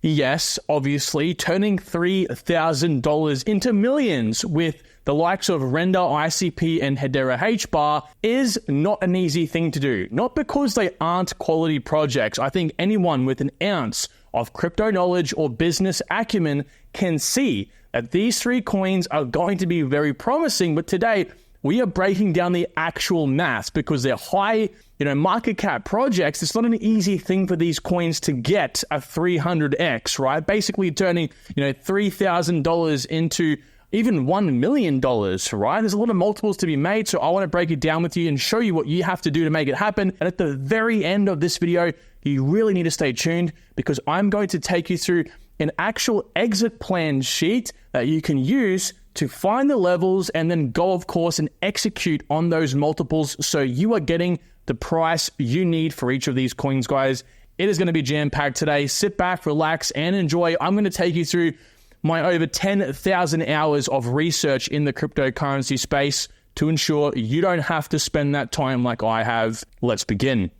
Yes, obviously, turning $3,000 into millions with the likes of RNDR ICP and Hedera HBAR is not an easy thing to do. Not because they aren't quality projects. I think anyone with an ounce of crypto knowledge or business acumen can see that these three coins are going to be very promising, but today we are breaking down the actual math because they're high, market cap projects. It's not an easy thing for these coins to get a 300x, right? Basically turning, $3,000 into even $1 million, right? There's a lot of multiples to be made, so I want to break it down with you and show you what you have to do to make it happen. And at the very end of this video, you really need to stay tuned because I'm going to take you through an actual exit plan sheet that you can use to find the levels and then go, of course, and execute on those multiples so you are getting the price you need for each of these coins, guys. It is going to be jam-packed today. Sit back, relax, and enjoy. I'm going to take you through my over 10,000 hours of research in the cryptocurrency space to ensure you don't have to spend that time like I have. Let's begin.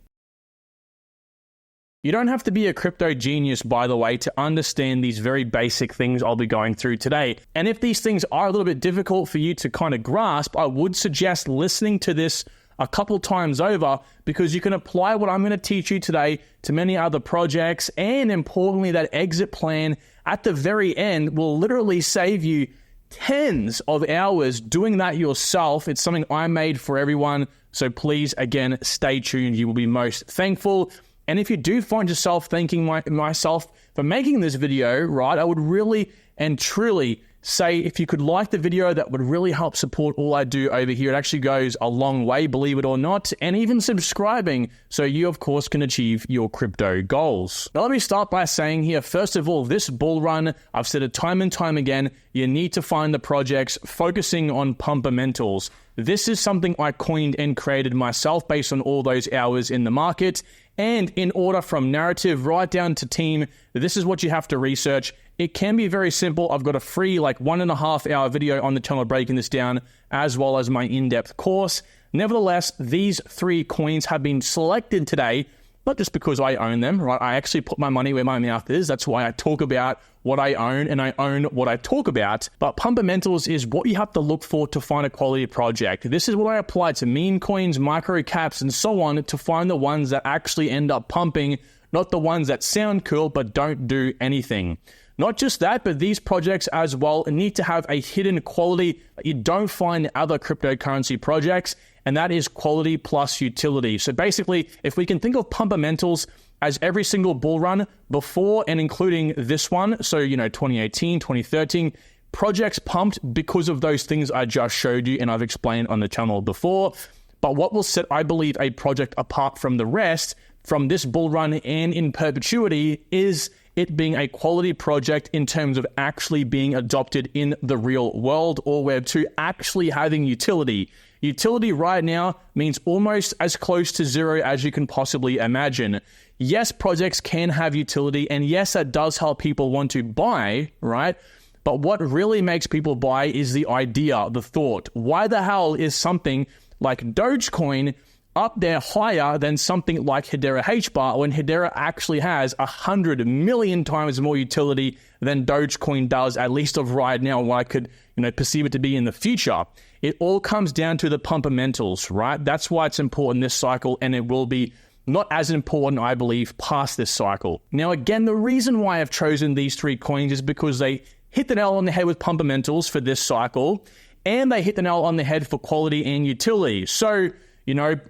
You don't have to be a crypto genius, by the way, to understand these very basic things I'll be going through today. And if these things are a little bit difficult for you to kind of grasp, I would suggest listening to this a couple times over because you can apply what I'm going to teach you today to many other projects. And importantly, that exit plan at the very end will literally save you tens of hours doing that yourself. It's something I made for everyone. So please, again, stay tuned. You will be most thankful. And if you do find yourself thanking myself for making this video, right, I would really and truly say if you could like the video, that would really help support all I do over here. It actually goes a long way, believe it or not, and even subscribing so you, of course, can achieve your crypto goals. Now, let me start by saying here, first of all, this bull run, I've said it time and time again, you need to find the projects focusing on pumpermentals. This is something I coined and created myself based on all those hours in the market. And in order from narrative right down to team, this is what you have to research. It can be very simple. I've got a free 1.5 hour video on the channel breaking this down, as well as my in-depth course. Nevertheless, these three coins have been selected today, not just because I own them, right? I actually put my money where my mouth is. That's why I talk about what I own and I own what I talk about. But pumpermentals is what you have to look for to find a quality project. This is what I apply to meme coins, micro caps, and so on to find the ones that actually end up pumping, not the ones that sound cool but don't do anything. Not just that, but these projects as well need to have a hidden quality that you don't find in other cryptocurrency projects, and that is quality plus utility. So basically, if we can think of pumpermentals as every single bull run before and including this one, so 2018, 2013, projects pumped because of those things I just showed you and I've explained on the channel before. But what will set, I believe, a project apart from the rest from this bull run and in perpetuity is it being a quality project in terms of actually being adopted in the real world, or Web 2 actually having utility. Utility right now means almost as close to zero as you can possibly imagine. Yes, projects can have utility, and yes, that does help people want to buy, right? But what really makes people buy is the idea, the thought. Why the hell is something like Dogecoin up there higher than something like Hedera HBAR when Hedera actually has 100 million times more utility than Dogecoin does, at least of right now, what I could perceive it to be in the future? It all comes down to the pumpermentals, right? That's why it's important this cycle, and it will be not as important, I believe, past this cycle. Now, again, the reason why I've chosen these three coins is because they hit the nail on the head with pumpermentals for this cycle, and they hit the nail on the head for quality and utility. So,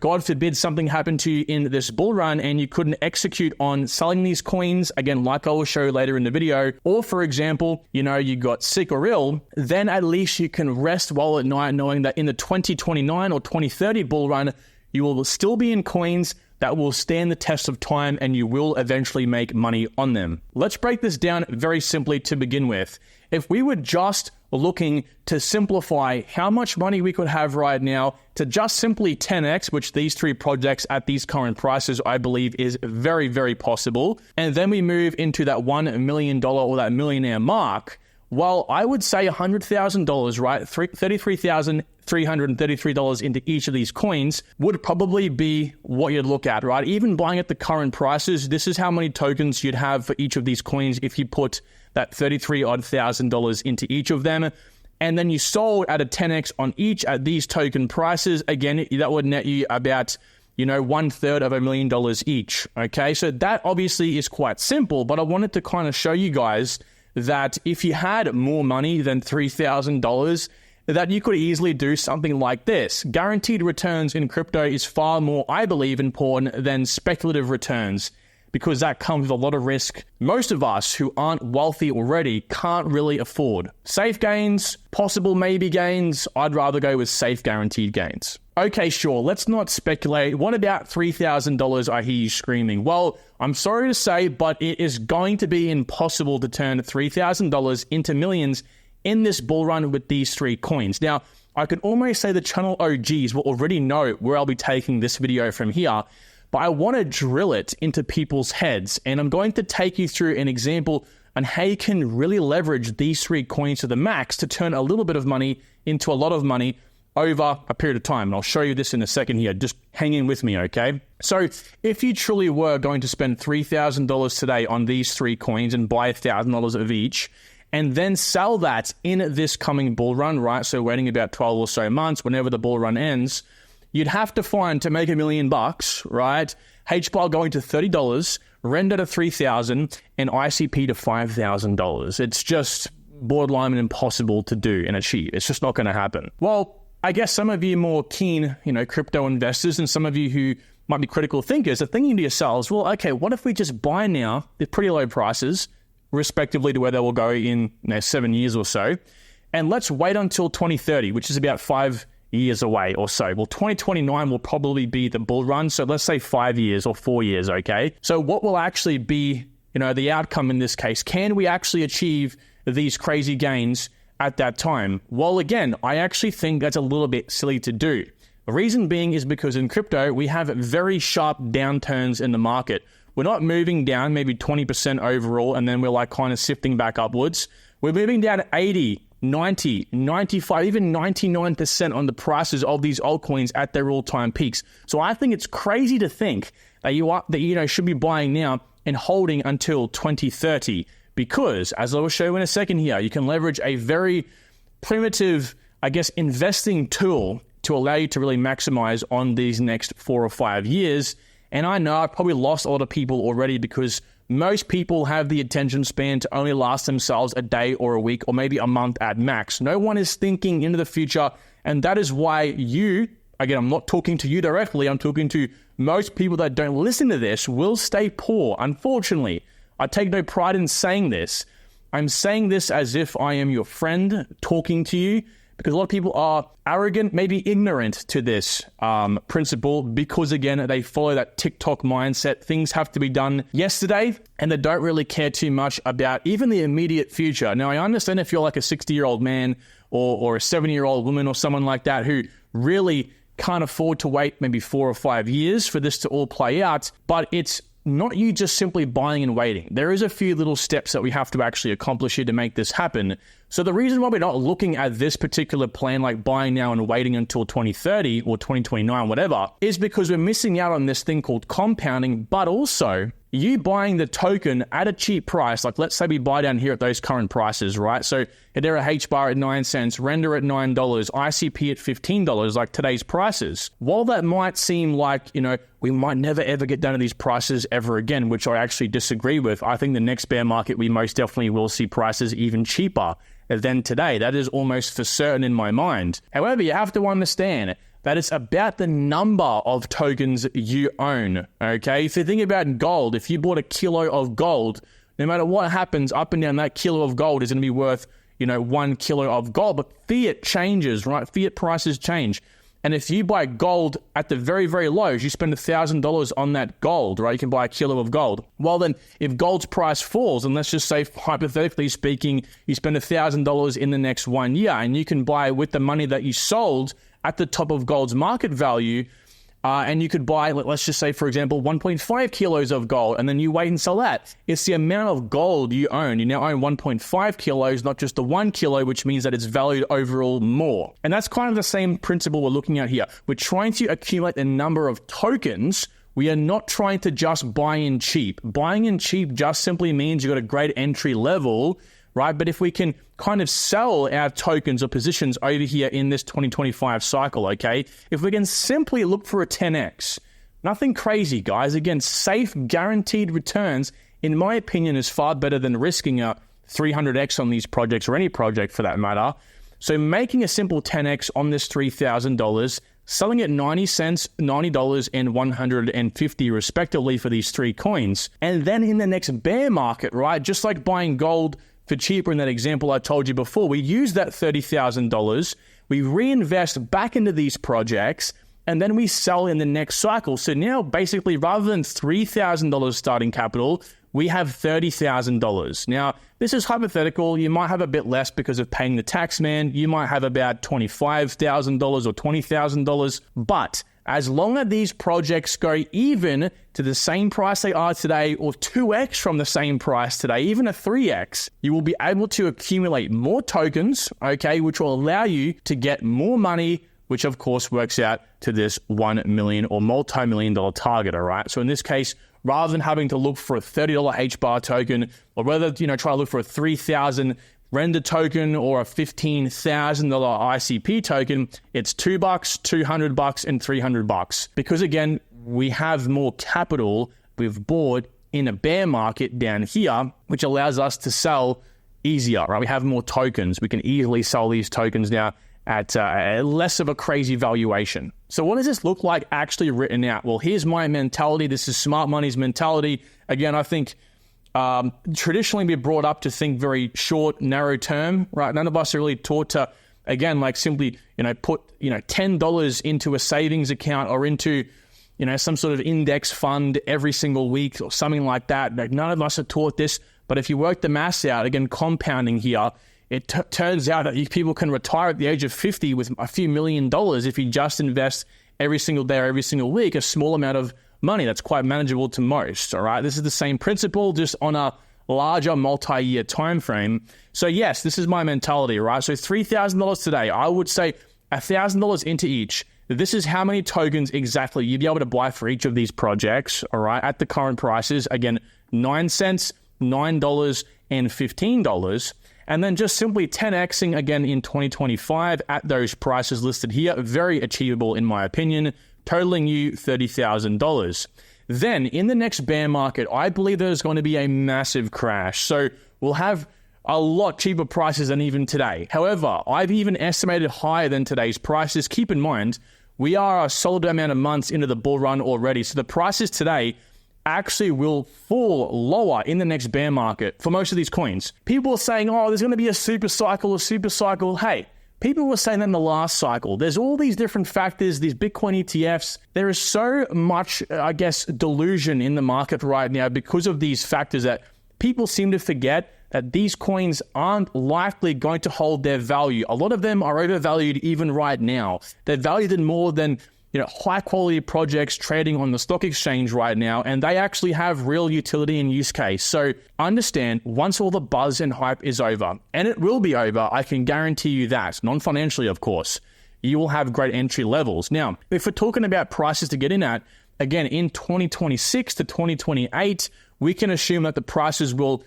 God forbid something happened to you in this bull run and you couldn't execute on selling these coins, again, like I will show later in the video, or for example, you got sick or ill, then at least you can rest well at night knowing that in the 2029 or 2030 bull run, you will still be in coins that will stand the test of time and you will eventually make money on them. Let's break this down very simply to begin with. If we were just looking to simplify how much money we could have right now to just simply 10x, which these three projects at these current prices, I believe is very, very possible. And then we move into that $1 million or that millionaire mark. Well, I would say $100,000, right? $33,333 into each of these coins would probably be what you'd look at, right? Even buying at the current prices, this is how many tokens you'd have for each of these coins if you put that $33,000 into each of them. And then you sold at a 10x on each at these token prices. Again, that would net you about, $1/3 each. Okay, so that obviously is quite simple, but I wanted to kind of show you guys that if you had more money than $3,000, that you could easily do something like this. Guaranteed returns in crypto is far more, I believe, important than speculative returns, because that comes with a lot of risk. Most of us who aren't wealthy already can't really afford. Safe gains, possible maybe gains, I'd rather go with safe guaranteed gains. Okay, sure, let's not speculate. What about $3,000, I hear you screaming? Well, I'm sorry to say, but it is going to be impossible to turn $3,000 into millions in this bull run with these three coins. Now, I can almost say the channel OGs will already know where I'll be taking this video from here, but I want to drill it into people's heads, and I'm going to take you through an example on how you can really leverage these three coins to the max to turn a little bit of money into a lot of money over a period of time. And I'll show you this in a second here. Just hang in with me, okay? So if you truly were going to spend $3,000 today on these three coins and buy $1,000 of each, and then sell that in this coming bull run, right? So waiting about 12 or so months, whenever the bull run ends, you'd have to find, to make $1 million, right? HBAR going to $30, render to $3,000, and ICP to $5,000. It's just borderline impossible to do and achieve. It's just not going to happen. Well, I guess some of you more keen, crypto investors, and some of you who might be critical thinkers are thinking to yourselves, well, okay, what if we just buy now at pretty low prices, respectively to where they will go in 7 years or so, and let's wait until 2030, which is about 5 years away or so. Well, 2029 will probably be the bull run, so let's say 5 years or 4 years, okay? So what will actually be, the outcome in this case? Can we actually achieve these crazy gains at that time? Well, again, I actually think that's a little bit silly to do. The reason being is because in crypto, we have very sharp downturns in the market. We're not moving down maybe 20% overall, and then we're kind of sifting back upwards. We're moving down 80, 90, 95, even 99% on the prices of these altcoins at their all-time peaks. So I think it's crazy to think that you should be buying now and holding until 2030. Because, as I will show you in a second here, you can leverage a very primitive, investing tool to allow you to really maximize on these next 4 or 5 years. And I know I've probably lost a lot of people already, because most people have the attention span to only last themselves a day or a week or maybe a month at max. No one is thinking into the future. And that is why I'm not talking to you directly, I'm talking to most people that don't listen to this, will stay poor, unfortunately. I take no pride in saying this. I'm saying this as if I am your friend talking to you, because a lot of people are arrogant, maybe ignorant to this principle, because again, they follow that TikTok mindset. Things have to be done yesterday, and they don't really care too much about even the immediate future. Now, I understand if you're like a 60-year-old man or a 70-year-old woman or someone like that who really can't afford to wait maybe 4 or 5 years for this to all play out, but it's not you just simply buying and waiting. There is a few little steps that we have to actually accomplish here to make this happen. So the reason why we're not looking at this particular plan, like buying now and waiting until 2030 or 2029, whatever, is because we're missing out on this thing called compounding, but also you buying the token at a cheap price. Like let's say we buy down here at those current prices, right? So Hedera HBAR at 9 cents, Render at $9, ICP at $15, like today's prices. While that might seem like, we might never ever get down to these prices ever again, which I actually disagree with. I think the next bear market, we most definitely will see prices even cheaper than today. That is almost for certain in my mind. However, you have to understand that it's about the number of tokens you own, okay? If you think about gold, if you bought a kilo of gold, no matter what happens up and down, that kilo of gold is going to be worth, 1 kilo of gold. But fiat changes, right? Fiat prices change. And if you buy gold at the very, very lows, you spend $1,000 on that gold, right? You can buy a kilo of gold. Well, then if gold's price falls, and let's just say, hypothetically speaking, you spend $1,000 in the next 1 year, and you can buy with the money that you sold at the top of gold's market value, and you could buy, let's just say, for example, 1.5 kilos of gold, and then you wait and sell that. It's the amount of gold you own. You now own 1.5 kilos, not just the 1 kilo, which means that it's valued overall more. And that's kind of the same principle we're looking at here. We're trying to accumulate the number of tokens. We are not trying to just buy in cheap. Buying in cheap just simply means you've got a great entry level, right? But if we can kind of sell our tokens or positions over here in this 2025 cycle, okay? If we can simply look for a 10x, nothing crazy, guys. Again, safe, guaranteed returns, in my opinion, is far better than risking a 300x on these projects or any project for that matter. So making a simple 10x on this $3,000, selling at 90 cents, $90, and 150 respectively for these three coins. And then in the next bear market, right, just like buying gold for cheaper in that example I told you before, we use that $30,000, we reinvest back into these projects, and then we sell in the next cycle. So now basically rather than $3,000 starting capital, we have $30,000. Now, this is hypothetical. You might have a bit less because of paying the tax man. You might have about $25,000 or $20,000. But as long as these projects go even to the same price they are today or 2x from the same price today, even a 3x, you will be able to accumulate more tokens, okay, which will allow you to get more money, which of course works out to this $1 million or multi-million dollar target, all right? So in this case, rather than having to look for a $30 HBAR token, or whether, try to look for a 3,000 render token or a $15,000 ICP token, it's $2, $200, and $300. Because again, we have more capital we've bought in a bear market down here, which allows us to sell easier, right? We have more tokens. We can easily sell these tokens now at less of a crazy valuation. So what does this look like actually written out? Well, here's my mentality. This is smart money's mentality. Again, I think traditionally we're brought up to think very short, narrow term, right? None of us are really taught to, again, like simply, put, $10 into a savings account or into, some sort of index fund every single week or something like that. Like, none of us are taught this. But if you work the maths out, again, compounding here, it turns out that people can retire at the age of 50 with a few $1 million if you just invest every single day or every single week a small amount of money that's quite manageable to most, all right? This is the same principle, just on a larger multi-year time frame. So yes, this is my mentality, right? So $3,000 today, I would say $1,000 into each. This is how many tokens exactly you'd be able to buy for each of these projects, all right, at the current prices. Again, 9 cents, $9, and $15. And then just simply 10xing again in 2025 at those prices listed here. Very achievable in my opinion, totaling you $30,000. Then in the next bear market, I believe there's going to be a massive crash. So we'll have a lot cheaper prices than even today. However, I've even estimated higher than today's prices. Keep in mind, we are a solid amount of months into the bull run already. So the prices today actually will fall lower in the next bear market for most of these coins. People are saying, oh, there's going to be a super cycle. Hey, people were saying that in the last cycle. There's all these different factors, these Bitcoin ETFs. There is so much, delusion in the market right now because of these factors that people seem to forget that these coins aren't likely going to hold their value. A lot of them are overvalued even right now. They're valued in more than high quality projects trading on the stock exchange right now, and they actually have real utility and use case. So understand, once all the buzz and hype is over, and it will be over, I can guarantee you that, non-financially of course, you will have great entry levels. Now, if we're talking about prices to get in at, again, in 2026 to 2028, we can assume that the prices will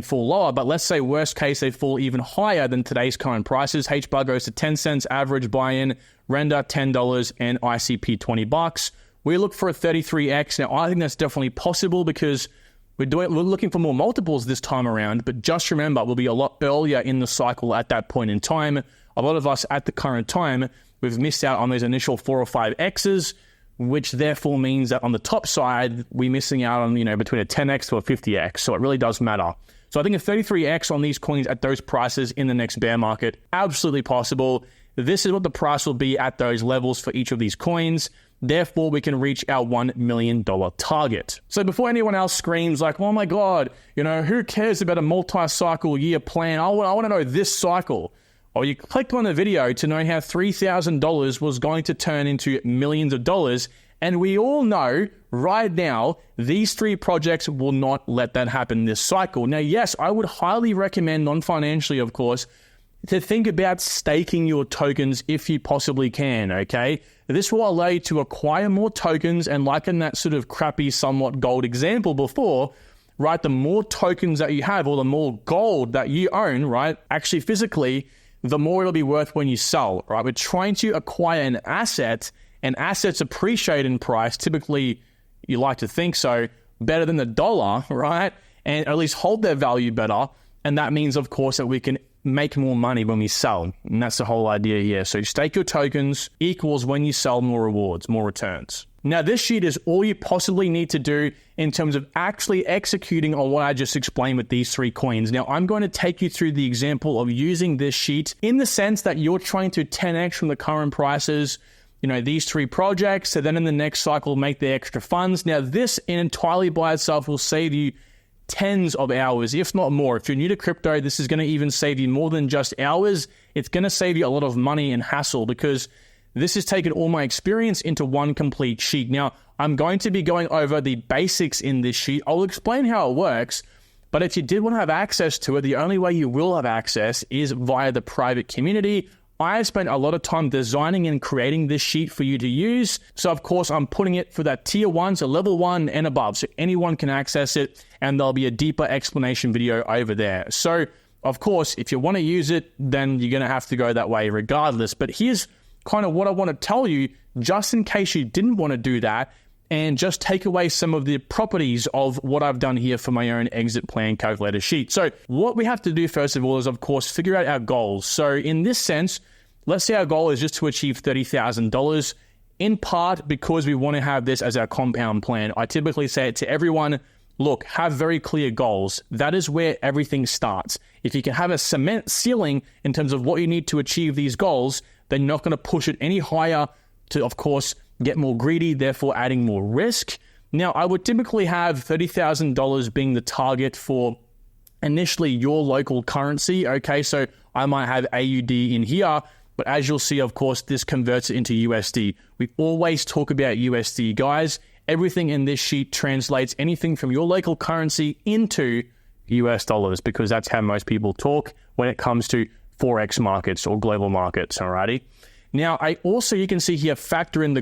fall lower, but let's say worst case, they fall even higher than today's current prices. HBAR goes to 10 cents average buy-in, render $10, and ICP $20. We look for a 33x. Now, I think that's definitely possible because we're looking for more multiples this time around, but just remember, we'll be a lot earlier in the cycle at that point in time. A lot of us at the current time, we've missed out on those initial 4 or 5 X's, which therefore means that on the top side, we're missing out on, between a 10x to a 50x. So it really does matter. So I think a 33x on these coins at those prices in the next bear market, absolutely possible. This is what the price will be at those levels for each of these coins. Therefore, we can reach our $1 million target. So before anyone else screams like, oh my God, who cares about a multi-cycle year plan? I want to know this cycle. or you clicked on a video to know how $3,000 was going to turn into millions of dollars. And we all know right now, these 3 projects will not let that happen this cycle. Now, yes, I would highly recommend, non-financially, of course, to think about staking your tokens if you possibly can, okay? This will allow you to acquire more tokens, and like in that sort of crappy, somewhat gold example before, right, the more tokens that you have or the more gold that you own, right, actually physically, the more it'll be worth when you sell, right? We're trying to acquire an asset, and assets appreciate in price. Typically, you like to think so, better than the dollar, right? And at least hold their value better. And that means, of course, that we can make more money when we sell. And that's the whole idea here. So stake your tokens equals when you sell more rewards, more returns. Now, this sheet is all you possibly need to do in terms of actually executing on what I just explained with these 3 coins. Now, I'm going to take you through the example of using this sheet in the sense that you're trying to 10x from the current prices, these 3 projects, so then in the next cycle, make the extra funds. Now, this entirely by itself will save you tens of hours, if not more. If you're new to crypto, this is going to even save you more than just hours. It's going to save you a lot of money and hassle because this has taken all my experience into one complete sheet. Now, I'm going to be going over the basics in this sheet. I'll explain how it works, but if you did want to have access to it, the only way you will have access is via the private community. I have spent a lot of time designing and creating this sheet for you to use. So of course, I'm putting it for that tier 1, so level 1 and above. So anyone can access it, and there'll be a deeper explanation video over there. So of course, if you want to use it, then you're going to have to go that way regardless. But here's kind of what I want to tell you, just in case you didn't want to do that, and just take away some of the properties of what I've done here for my own exit plan calculator sheet. So what we have to do first of all is, of course, figure out our goals. So in this sense, let's say our goal is just to achieve $30,000, in part because we want to have this as our compound plan. I typically say it to everyone, look, have very clear goals. That is where everything starts. If you can have a cement ceiling in terms of what you need to achieve these goals, then you're not going to push it any higher to, of course, get more greedy, therefore adding more risk. Now, I would typically have $30,000 being the target for initially your local currency, okay? So I might have AUD in here, but as you'll see, of course, this converts it into USD. We always talk about USD, guys. Everything in this sheet translates anything from your local currency into US dollars because that's how most people talk when it comes to Forex markets or global markets, alrighty? Now, you can see here, factor in the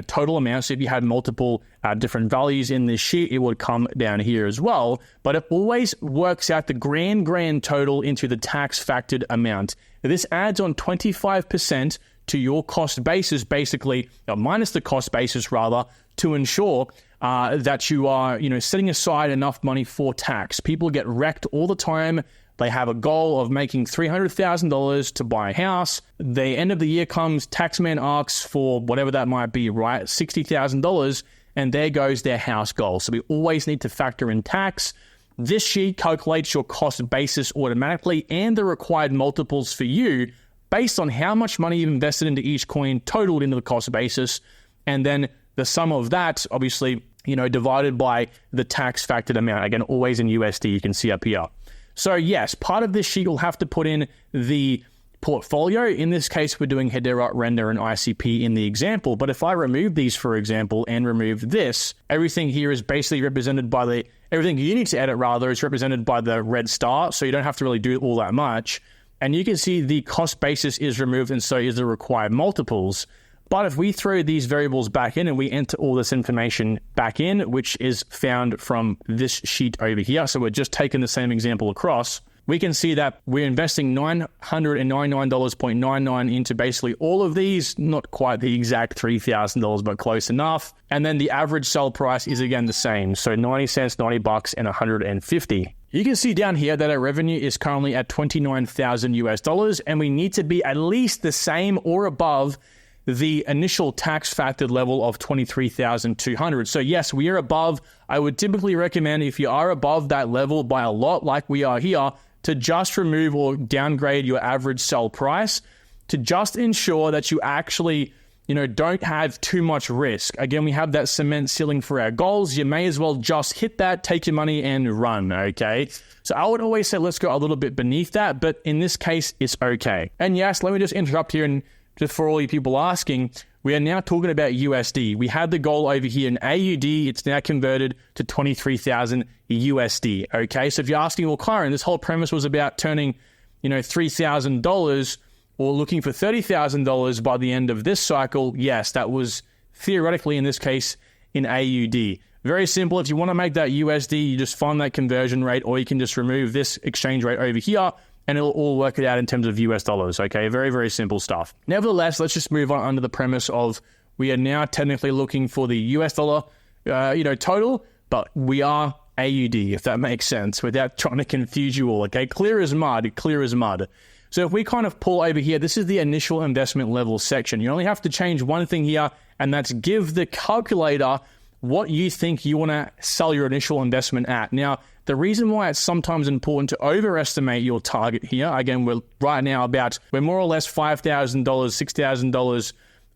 total amount. So if you had multiple different values in this sheet, it would come down here as well. But it always works out the grand total into the tax factored amount. This adds on 25% to your cost basis, basically, minus the cost basis rather, to ensure that you are, setting aside enough money for tax. People get wrecked all the time. They have a goal of making $300,000 to buy a house. The end of the year comes, taxman asks for whatever that might be, right? $60,000, and there goes their house goal. So we always need to factor in tax. This sheet calculates your cost basis automatically and the required multiples for you based on how much money you've invested into each coin totaled into the cost basis. And then the sum of that, obviously, divided by the tax factored amount. Again, always in USD, you can see up here. So yes, part of this sheet will have to put in the portfolio. In this case, we're doing Hedera, RNDR, and ICP in the example. But if I remove these, for example, and remove this, everything here is basically represented by everything you need to edit rather is represented by the red star. So you don't have to really do all that much. And you can see the cost basis is removed and so is the required multiples. But if we throw these variables back in and we enter all this information back in, which is found from this sheet over here, so we're just taking the same example across, we can see that we're investing $999.99 into basically all of these, not quite the exact $3,000, but close enough. And then the average sell price is again the same. So 90 cents, $90, and 150. You can see down here that our revenue is currently at $29,000 and we need to be at least the same or above the initial tax factored level of $23,200. So yes, we are above. I would typically recommend if you are above that level by a lot like we are here, to just remove or downgrade your average sell price to just ensure that you actually don't have too much risk. Again, we have that cement ceiling for our goals. You may as well just hit that, take your money and run, okay? So I would always say let's go a little bit beneath that, but in this case, it's okay. And yes, let me just interrupt here, and just for all you people asking, we are now talking about USD. We had the goal over here in AUD. It's now converted to 23,000 USD, okay? So if you're asking, well, Kyron, this whole premise was about turning, $3,000 or looking for $30,000 by the end of this cycle. Yes, that was theoretically in this case in AUD. Very simple. If you want to make that USD, you just find that conversion rate, or you can just remove this exchange rate over here and it'll all work it out in terms of US dollars. Okay, very, very simple stuff. Nevertheless, let's just move on under the premise of we are now technically looking for the US dollar, total, but we are AUD, if that makes sense, without trying to confuse you all. Okay, clear as mud, clear as mud. So if we kind of pull over here, this is the initial investment level section. You only have to change one thing here, and that's give the calculator what you think you want to sell your initial investment at. Now, the reason why it's sometimes important to overestimate your target here, again, we're more or less $5,000, $6,000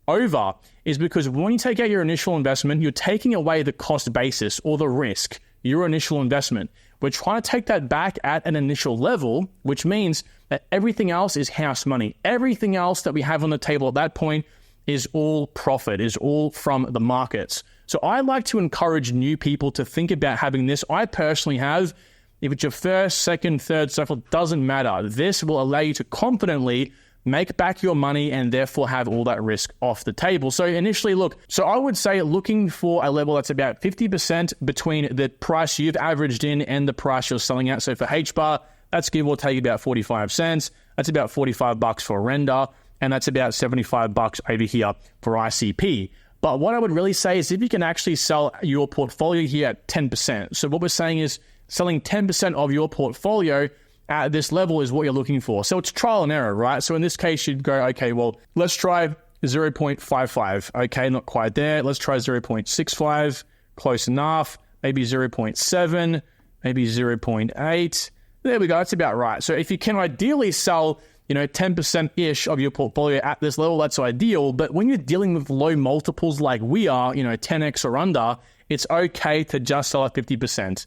over, is because when you take out your initial investment, you're taking away the cost basis or the risk, your initial investment. We're trying to take that back at an initial level, which means that everything else is house money. Everything else that we have on the table at that point is all profit, is all from the markets. So I like to encourage new people to think about having this. I personally have, if it's your first, second, third cycle, doesn't matter. This will allow you to confidently make back your money and therefore have all that risk off the table. So initially, I would say looking for a level that's about 50% between the price you've averaged in and the price you're selling at. So for HBAR, that's give or take about 45 cents. That's about $45 for render, and that's about $75 over here for ICP. But what I would really say is if you can actually sell your portfolio here at 10%. So what we're saying is selling 10% of your portfolio at this level is what you're looking for. So it's trial and error, right? So in this case, you'd go, okay, well, let's try 0.55. Okay, not quite there. Let's try 0.65. Close enough. Maybe 0.7. Maybe 0.8. There we go. That's about right. So if you can ideally sell 10%-ish of your portfolio at this level, that's ideal. But when you're dealing with low multiples like we are, 10x or under, it's okay to just sell at 50%.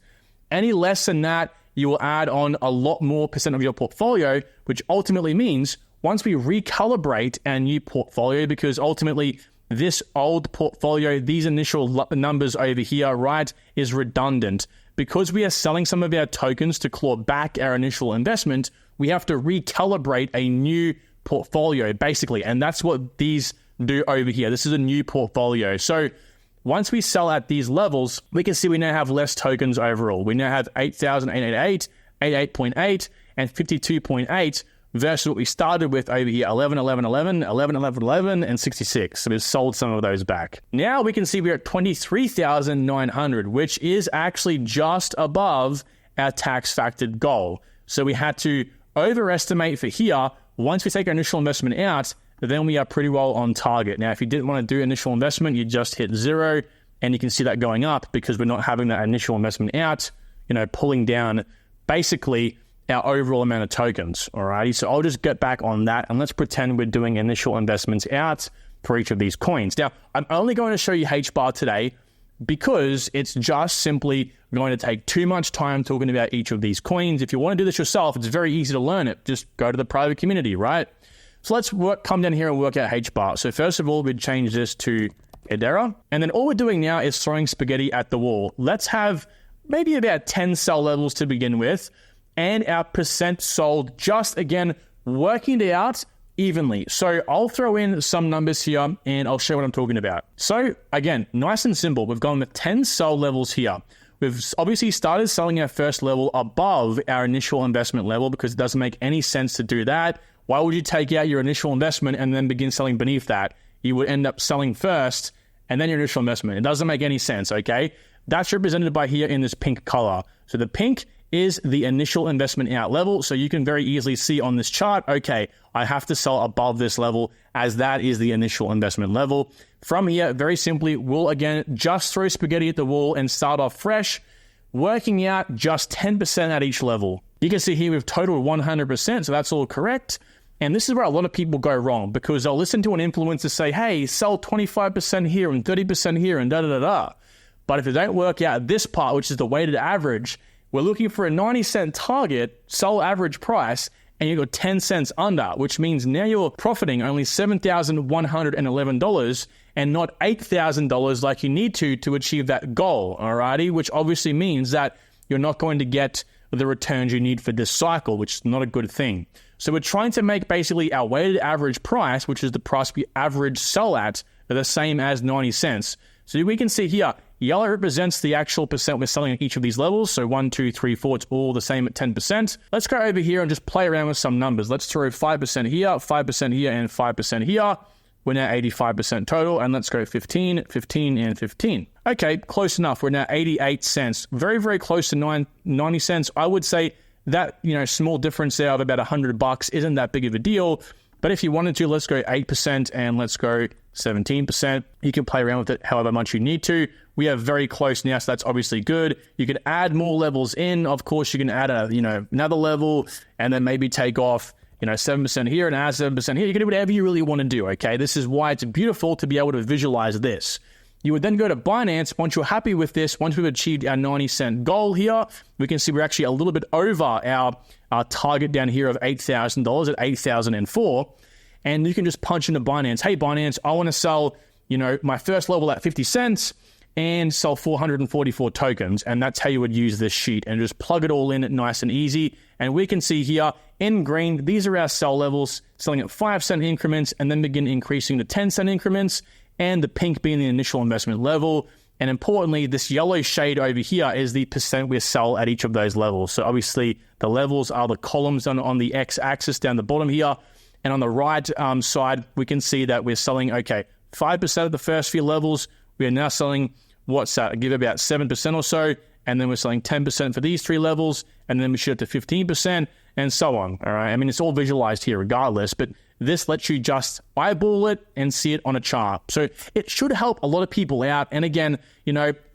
Any less than that, you will add on a lot more percent of your portfolio, which ultimately means once we recalibrate our new portfolio, because ultimately this old portfolio, these initial numbers over here, right, is redundant. Because we are selling some of our tokens to claw back our initial investment, we have to recalibrate a new portfolio, basically. And that's what these do over here. This is a new portfolio. So once we sell at these levels, we can see we now have less tokens overall. We now have 8,888, 88.8, and 52.8 versus what we started with over here, 11, 11, 11, 11, 11, 11, and 66. So we've sold some of those back. Now we can see we're at 23,900, which is actually just above our tax factored goal. So we had to overestimate for here. Once we take our initial investment out, then we are pretty well on target. Now, if you didn't want to do initial investment, you just hit 0, and you can see that going up because we're not having that initial investment out, pulling down basically our overall amount of tokens. Alrighty, so I'll just get back on that, and let's pretend we're doing initial investments out for each of these coins. Now, I'm only going to show you HBAR today because it's just simply going to take too much time talking about each of these coins. If you want to do this yourself, it's very easy to learn it. Just go to the private community, right? So let's come down here and work out HBAR. So first of all, we'd change this to Hedera. And then all we're doing now is throwing spaghetti at the wall. Let's have maybe about 10 sell levels to begin with. And our percent sold, just again, working it out evenly. So I'll throw in some numbers here and I'll show what I'm talking about. So again, nice and simple. We've gone with 10 sell levels here. We've obviously started selling our first level above our initial investment level because it doesn't make any sense to do that. Why would you take out your initial investment and then begin selling beneath that? You would end up selling first and then your initial investment. It doesn't make any sense, okay? That's represented by here in this pink color. So the pink is the initial investment out level. So you can very easily see on this chart, okay, I have to sell above this level as that is the initial investment level. From here, very simply, we'll again just throw spaghetti at the wall and start off fresh, working out just 10% at each level. You can see here we've totaled 100%, so that's all correct. And this is where a lot of people go wrong, because they'll listen to an influencer say, hey, sell 25% here and 30% here and da-da-da-da. But if it don't work out this part, which is the weighted average, we're looking for a 90-cent target, sell average price, and you got 10 cents under, which means now you're profiting only $7,111 and not $8,000 like you need to achieve that goal, alrighty? Which obviously means that you're not going to get the returns you need for this cycle, which is not a good thing. So we're trying to make basically our weighted average price, which is the price we average sell at, the same as 90 cents. So we can see here, yellow represents the actual percent we're selling at each of these levels. So 1, 2, 3, 4, it's all the same at 10%. Let's go over here and just play around with some numbers. Let's throw 5% here, 5% here, and 5% here. We're now 85% total, and let's go 15, 15, and 15. Okay, close enough. We're now 88 cents. Very, very close to 90 cents. I would say that, small difference there of about $100 isn't that big of a deal. But if you wanted to, let's go 8% and let's go 17%. You can play around with it however much you need to. We are very close now, so that's obviously good. You can add more levels in. Of course, you can add another level and then maybe take off 7% here and add 7% here. You can do whatever you really want to do, okay? This is why it's beautiful to be able to visualize this. You would then go to Binance. Once you're happy with this, once we've achieved our 90-cent goal here, we can see we're actually a little bit over our target down here of $8,000 at $8,004. And you can just punch into Binance. Hey, Binance, I want to sell, my first level at 50 cents and sell 444 tokens. And that's how you would use this sheet and just plug it all in nice and easy. And we can see here in green, these are our sell levels, selling at 5-cent increments and then begin increasing to 10-cent increments, and the pink being the initial investment level. And importantly, this yellow shade over here is the percent we sell at each of those levels. So obviously the levels are the columns on the x-axis down the bottom here. And on the right side, we can see that we're selling, 5% of the first few levels. We are now selling, give about 7% or so. And then we're selling 10% for these 3 levels. And then we shoot to 15% and so on. All right. I mean, it's all visualized here regardless, but this lets you just eyeball it and see it on a chart. So it should help a lot of people out. And again,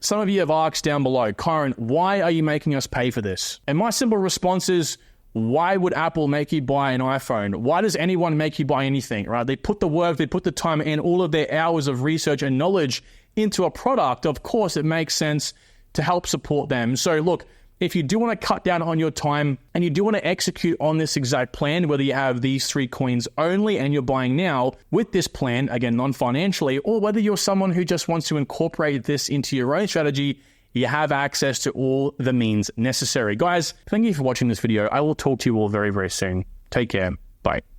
some of you have asked down below, Kyron, why are you making us pay for this? And my simple response is, why would Apple make you buy an iPhone? Why does anyone make you buy anything, right? They put the work, they put the time and all of their hours of research and knowledge into a product. Of course, it makes sense to help support them. So look, if you do want to cut down on your time and you do want to execute on this exact plan, whether you have these 3 coins only and you're buying now with this plan, again, non-financially, or whether you're someone who just wants to incorporate this into your own strategy, you have access to all the means necessary. Guys, thank you for watching this video. I will talk to you all very, very soon. Take care. Bye.